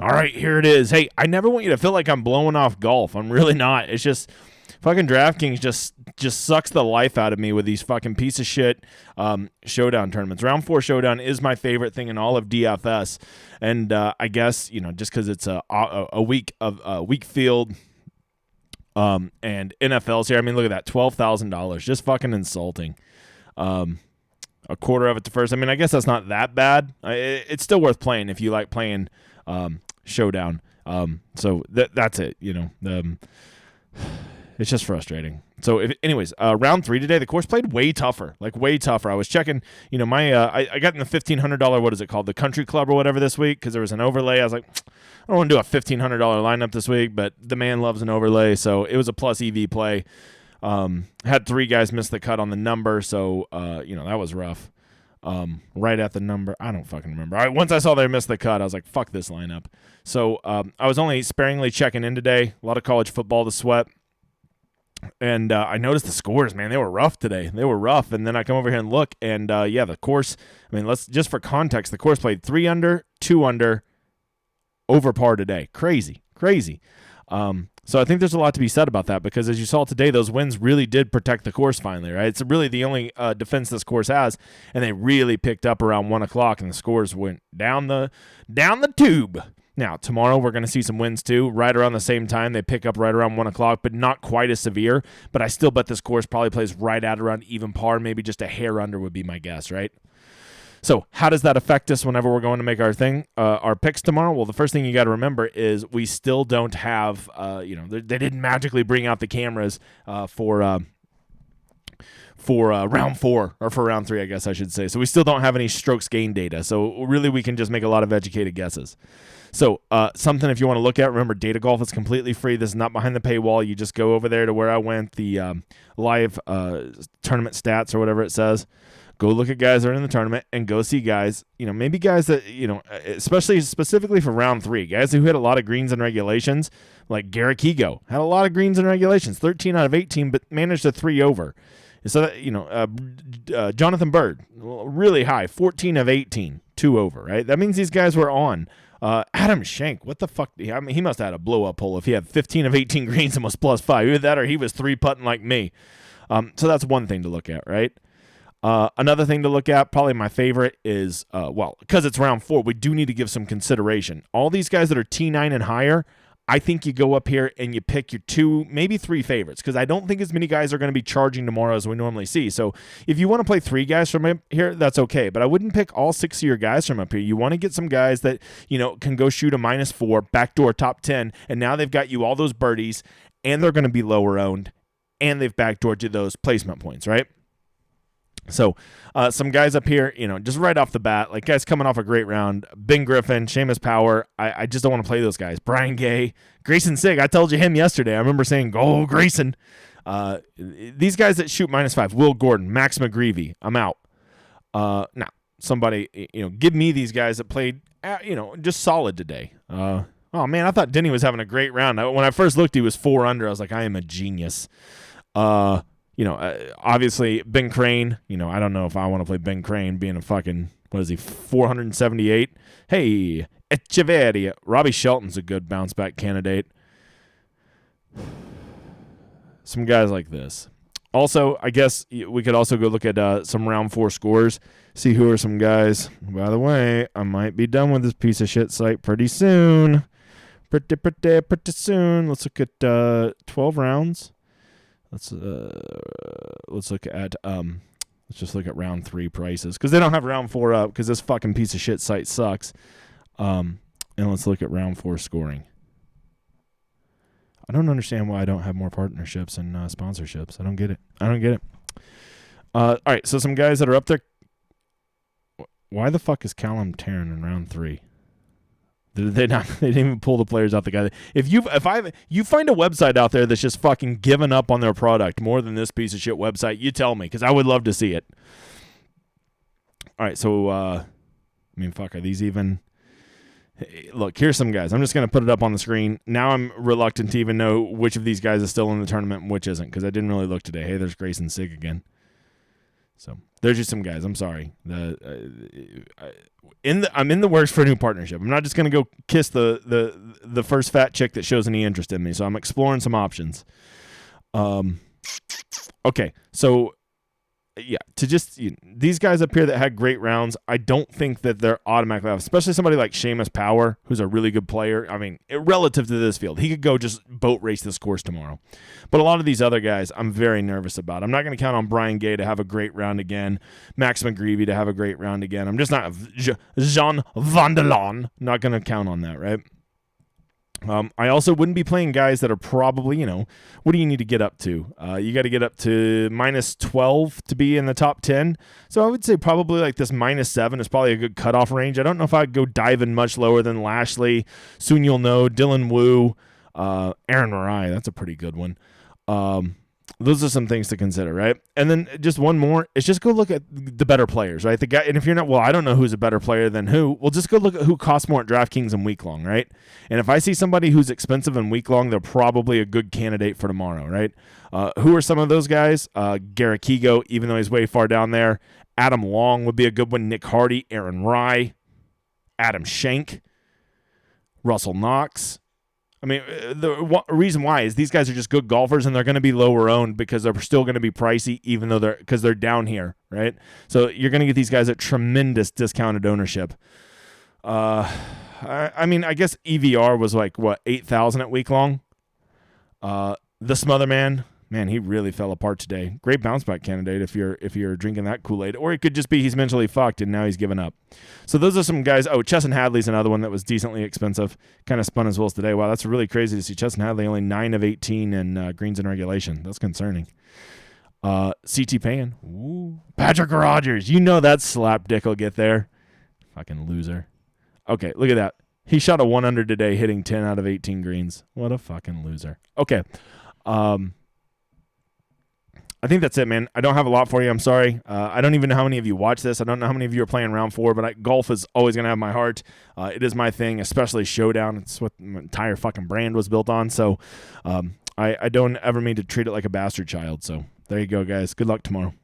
All right, here it is. Hey, I never want you to feel like I'm blowing off golf. I'm really not. It's just fucking DraftKings just sucks the life out of me with these fucking piece of shit Showdown tournaments. Round 4 Showdown is my favorite thing in all of DFS, and I guess just because it's a week field. And NFL's here. I mean, look at that, $12,000. Just fucking insulting. A quarter of it to first. I mean, I guess that's not that bad. It's still worth playing if you like playing Showdown. So that's it. It's just frustrating. So, anyways, round 3 today, the course played way tougher. I was checking, my I got in the $1,500, what is it called, the Country Club or whatever this week, because there was an overlay. I was like, I don't want to do a $1,500 lineup this week, but the man loves an overlay, so it was a plus EV play. Had 3 guys miss the cut on the number, so that was rough. Right at the number, I don't fucking remember. All right, once I saw they missed the cut, I was like, fuck this lineup. So I was only sparingly checking in today. A lot of college football to sweat. And I noticed the scores, man. They were rough today. They were rough. And then I come over here and look, and the course, I mean, let's just for context, the course played 3 under, 2 under, over par today. Crazy. So I think there's a lot to be said about that, because as you saw today, those winds really did protect the course finally, right? It's really the only defense this course has, and they really picked up around 1 o'clock, and the scores went down the tube. Now, tomorrow we're going to see some winds too, right around the same time. They pick up right around 1 o'clock, but not quite as severe. But I still bet this course probably plays right at around even par, maybe just a hair under would be my guess, right? So how does that affect us whenever we're going to make our picks tomorrow? Well, the first thing you got to remember is we still don't have, they didn't magically bring out the cameras for round 4, or for round 3, I guess I should say. So we still don't have any strokes gain data. So really we can just make a lot of educated guesses. So something if you want to look at, remember, Data Golf is completely free. This is not behind the paywall. You just go over there to where I went, the live tournament stats or whatever it says. Go look at guys that are in the tournament and go see guys, maybe guys that, especially specifically for round 3, guys who hit a lot of greens and regulations, like Garrett Higo, had a lot of greens and regulations, 13 out of 18, but managed a 3 over. So that, Jonathan Bird, really high, 14 of 18, 2 over, right? That means these guys were on. Adam Schenk, what the fuck? I mean, he must have had a blow-up hole if he had 15 of 18 greens and was plus 5. Either that or he was 3-putting like me. So that's one thing to look at, right? Another thing to look at, probably my favorite, is, because it's round 4, we do need to give some consideration. All these guys that are T9 and higher, I think you go up here and you pick your 2, maybe 3 favorites, because I don't think as many guys are going to be charging tomorrow as we normally see. So if you want to play 3 guys from up here, that's okay, but I wouldn't pick all 6 of your guys from up here. You want to get some guys that, can go shoot a -4, backdoor top 10, and now they've got you all those birdies, and they're going to be lower owned, and they've backdoored you those placement points, right? So some guys up here, just right off the bat, like guys coming off a great round, Ben Griffin, Seamus Power, I just don't want to play those guys. Brian Gay, Grayson Sigg, I told you him yesterday. I remember saying, go Grayson. These guys that shoot -5, Will Gordon, Max McGreevy, I'm out. Now, somebody, give me these guys that played, just solid today. Oh, man, I thought Denny was having a great round. When I first looked, he was 4 under. I was like, I am a genius. Obviously, Ben Crane, I don't know if I want to play Ben Crane being a fucking, 478? Hey, Echeverria. Robbie Shelton's a good bounce-back candidate. Some guys like this. Also, I guess we could also go look at some round 4 scores, see who are some guys. By the way, I might be done with this piece of shit site pretty soon. Pretty soon. Let's look at 12 rounds. Let's look at let's just look at round 3 prices, because they don't have round 4 up because this fucking piece of shit site sucks. And let's look at round 4 scoring. I don't understand why I don't have more partnerships and sponsorships. I don't get it. All right, so some guys that are up there. Why the fuck is Callum Tarrant in round 3? They didn't even pull the players out the guy. If you find a website out there that's just fucking given up on their product more than this piece of shit website, you tell me, because I would love to see it. All right, so fuck, are these even? Look, here's some guys. I'm just gonna put it up on the screen. Now I'm reluctant to even know which of these guys is still in the tournament and which isn't, because I didn't really look today. Hey, there's Grayson Sigg again. So there's just some guys. I'm sorry. I'm in the works for a new partnership. I'm not just gonna go kiss the first fat chick that shows any interest in me. So I'm exploring some options. Okay, so yeah, these guys up here that had great rounds, I don't think that they're automatically off, especially somebody like Seamus Power, who's a really good player. I mean, relative to this field, he could go just boat race this course tomorrow. But a lot of these other guys, I'm very nervous about. I'm not going to count on Brian Gay to have a great round again, Max McGreevy to have a great round again. I'm just not Jean Van der Laan. Not going to count on that, right? I also wouldn't be playing guys that are probably, what do you need to get up to? You got to get up to minus 12 to be in the top 10. So I would say probably like this minus 7 is probably a good cutoff range. I don't know if I'd go diving much lower than Lashley, Soon You'll Know, Dylan Wu, Aaron Marai. That's a pretty good one. Those are some things to consider, right? And then just one more is just go look at the better players, right? The guy, and if you're not, well, I don't know who's a better player than who. Well, just go look at who costs more at DraftKings and week long, right? And if I see somebody who's expensive and week long, they're probably a good candidate for tomorrow, right? Who are some of those guys? Garrett Kigo, even though he's way far down there. Adam Long would be a good one. Nick Hardy, Aaron Rye, Adam Schenk, Russell Knox. I mean, the reason why is these guys are just good golfers, and they're going to be lower owned because they're still going to be pricey, even though they're down here, right? So you're going to get these guys at tremendous discounted ownership. I mean, I guess EVR was like what 8,000 at week long. The Smotherman, man, he really fell apart today. Great bounce back candidate if you're drinking that Kool-Aid, or it could just be he's mentally fucked and now he's given up. So those are some guys. Oh, Chesson Hadley's another one that was decently expensive. Kind of spun his wheels today. Wow, that's really crazy to see Chesson Hadley only 9 of 18 in greens in regulation. That's concerning. CT Pan, ooh, Patrick Rogers. You know that slap dick will get there. Fucking loser. Okay, look at that. He shot a 1 under today, hitting 10 out of 18 greens. What a fucking loser. Okay. I think that's it, man. I don't have a lot for you. I'm sorry. I don't even know how many of you watch this. I don't know how many of you are playing round 4, but golf is always going to have my heart. It is my thing, especially Showdown. It's what my entire fucking brand was built on. So I don't ever mean to treat it like a bastard child. So there you go, guys. Good luck tomorrow.